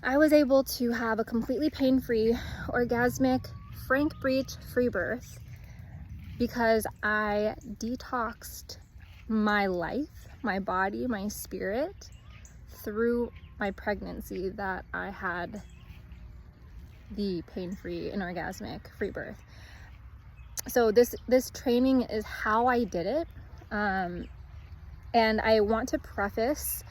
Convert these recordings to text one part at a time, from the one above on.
I was able to have a completely pain-free, orgasmic, frank breech free birth because I detoxed my life, my body, my spirit through my pregnancy, that I had the pain-free and orgasmic free birth. So this training is how I did it. And I want to preface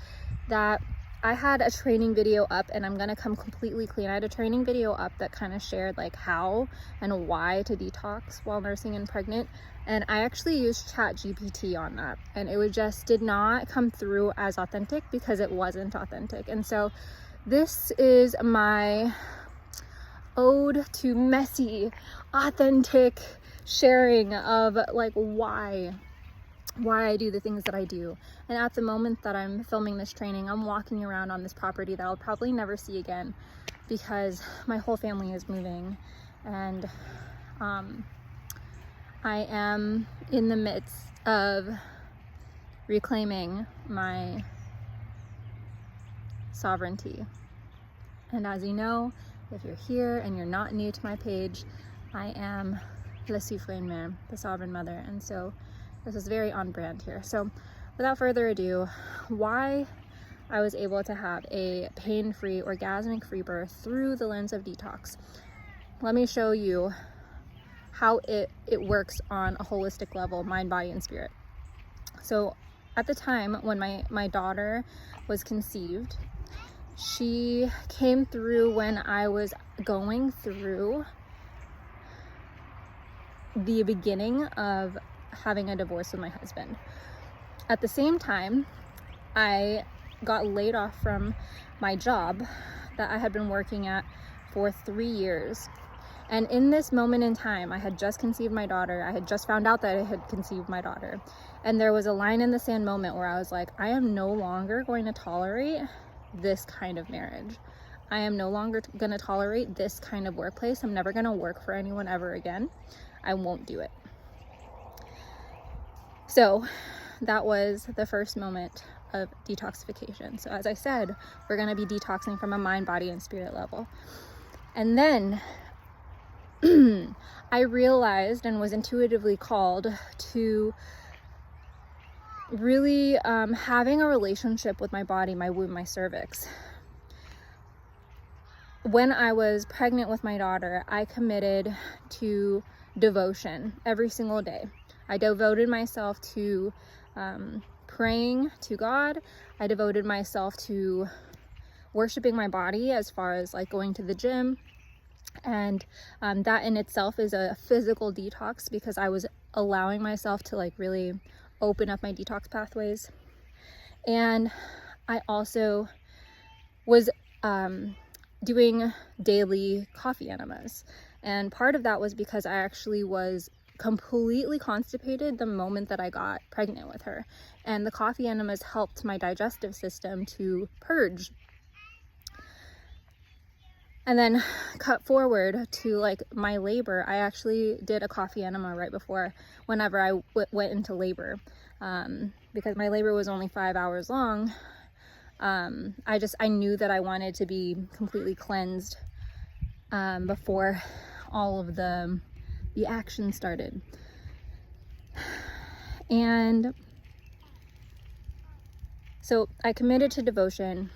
that I had a training video up, and I'm gonna come completely clean. I had a training video up that kind of shared like how and why to detox while nursing and pregnant. And I actually used ChatGPT on that, and it did not come through as authentic because it wasn't authentic. And so this is my ode to messy, authentic sharing of like why I do the things that I do. And at the moment that I'm filming this training, I'm walking around on this property that I'll probably never see again because my whole family is moving, and I am in the midst of reclaiming my sovereignty. And as you know, if you're here and you're not new to my page, I am la Sovereign Mother, the Sovereign Mother, and so this is very on brand here. So without further ado, why I was able to have a pain-free, orgasmic free birth through the lens of detox. Let me show you how it works on a holistic level, mind, body, and spirit. So at the time when my daughter was conceived, she came through when I was going through the beginning of having a divorce with my husband. At the same time, I got laid off from my job that I had been working at for 3 years. And in this moment in time, I had just conceived my daughter. I had just found out that I had conceived my daughter. And there was a line in the sand moment where I was like, I am no longer going to tolerate this kind of marriage. I am no longer going to tolerate this kind of workplace. I'm never going to work for anyone ever again. I won't do it. So that was the first moment of detoxification. So as I said, we're going to be detoxing from a mind, body, and spirit level. And then I realized and was intuitively called to really having a relationship with my body, my womb, my cervix. When I was pregnant with my daughter, I committed to devotion every single day. I devoted myself to praying to God. I devoted myself to worshiping my body as far as like going to the gym. And that in itself is a physical detox because I was allowing myself to like really open up my detox pathways. And I also was doing daily coffee enemas. And part of that was because I actually was completely constipated the moment that I got pregnant with her. And the coffee enemas helped my digestive system to purge. And then cut forward to like my labor, I actually did a coffee enema right before whenever I went into labor. Because my labor was only 5 hours long. I knew that I wanted to be completely cleansed before all of the action started. And so I committed to devotion,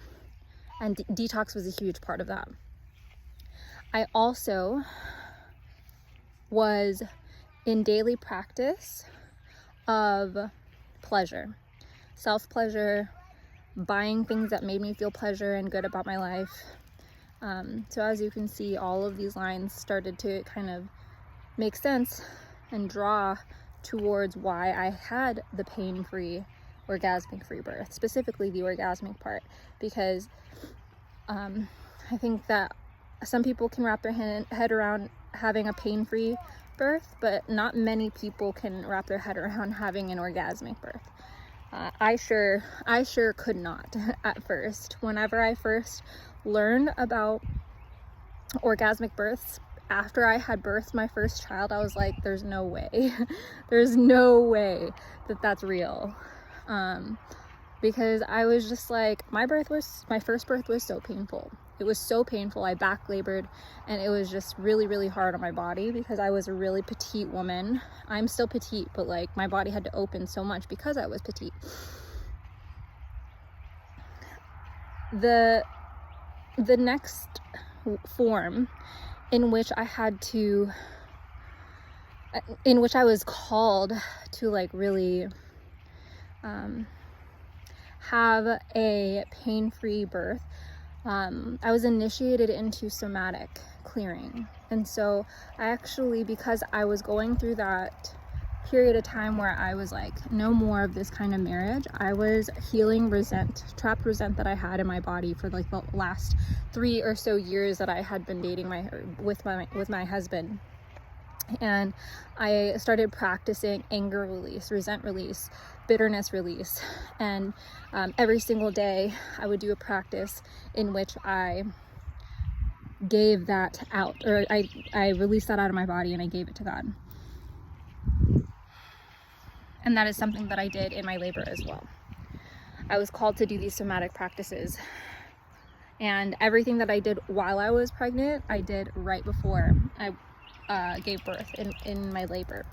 and detox was a huge part of that. I also was in daily practice of pleasure, self-pleasure, buying things that made me feel pleasure and good about my life. So as you can see, all of these lines started to kind of make sense and draw towards why I had the pain-free, orgasmic free birth, specifically the orgasmic part, because I think that some people can wrap their head around having a pain-free birth, but not many people can wrap their head around having an orgasmic birth. I sure could not at first. Whenever I first learned about orgasmic births, after I had birthed my first child, I was like, there's no way. There's no way that that's real. because I was just like, my first birth was so painful. It was so painful. I back labored, and it was just really, really hard on my body because I was a really petite woman. I'm still petite, but like my body had to open so much because I was petite. The next form in which I was called to like really have a pain-free birth, I was initiated into somatic clearing. And so I actually, because I was going through that period of time where I was like, no more of this kind of marriage, I was healing trapped resent that I had in my body for like the last 3 or so years that I had been dating with my husband. And I started practicing anger release, resent release, bitterness release. And every single day I would do a practice in which I gave that out, or I released that out of my body and I gave it to God. And that is something that I did in my labor as well. I was called to do these somatic practices. And everything that I did while I was pregnant, I did right before I gave birth in my labor.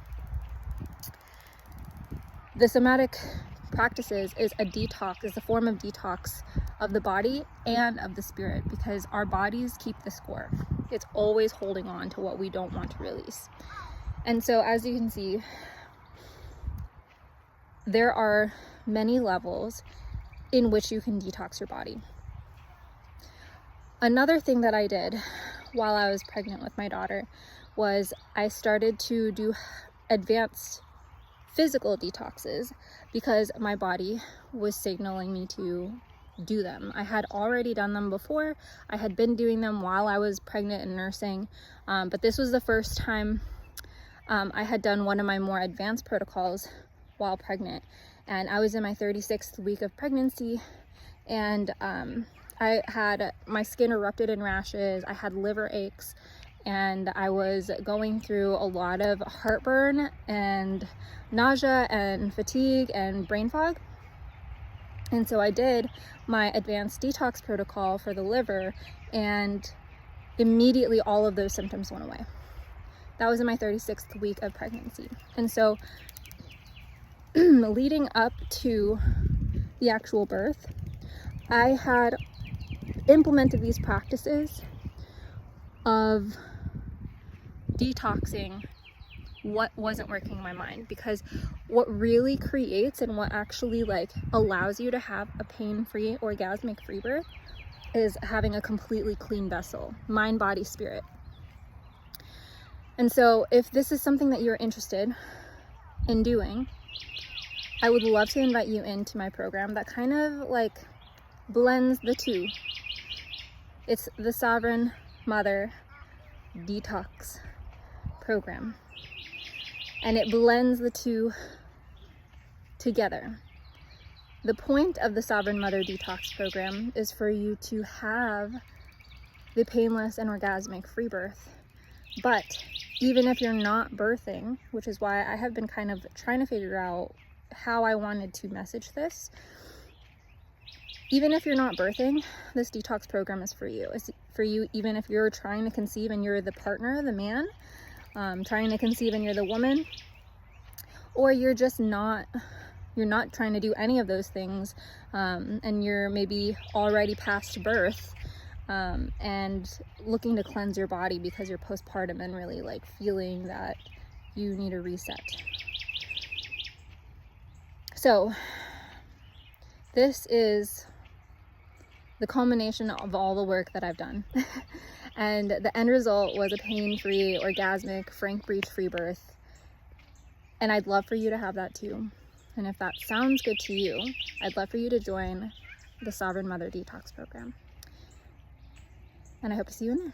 The somatic practices is a form of detox of the body and of the spirit, because our bodies keep the score. It's always holding on to what we don't want to release. And so as you can see, there are many levels in which you can detox your body. Another thing that I did while I was pregnant with my daughter was I started to do advanced physical detoxes because my body was signaling me to do them. I had already done them before. I had been doing them while I was pregnant and nursing, but this was the first time I had done one of my more advanced protocols while pregnant. And I was in my 36th week of pregnancy, and I had my skin erupted in rashes, I had liver aches, and I was going through a lot of heartburn and nausea and fatigue and brain fog. And so I did my advanced detox protocol for the liver, and immediately all of those symptoms went away. That was in my 36th week of pregnancy. And so leading up to the actual birth, I had implemented these practices of detoxing what wasn't working in my mind, because what really creates and what actually like allows you to have a pain-free orgasmic free birth is having a completely clean vessel, mind, body, spirit. And so if this is something that you're interested in doing, I would love to invite you into my program that kind of like blends the two. It's the Sovereign Mother Detox program, and it blends the two together. The point of the Sovereign Mother Detox program is for you to have the painless and orgasmic free birth. But even if you're not birthing, which is why I have been kind of trying to figure out how I wanted to message this, even if you're not birthing, this detox program is for you. It's for you even if you're trying to conceive and you're the partner, the man, trying to conceive and you're the woman, or you're just not trying to do any of those things, and you're maybe already past birth, and looking to cleanse your body because you're postpartum and really like feeling that you need a reset. So this is the culmination of all the work that I've done. And the end result was a pain-free, orgasmic, frank breech free birth. And I'd love for you to have that too. And if that sounds good to you, I'd love for you to join the Sovereign Mother Detox program. And I hope to see you in there.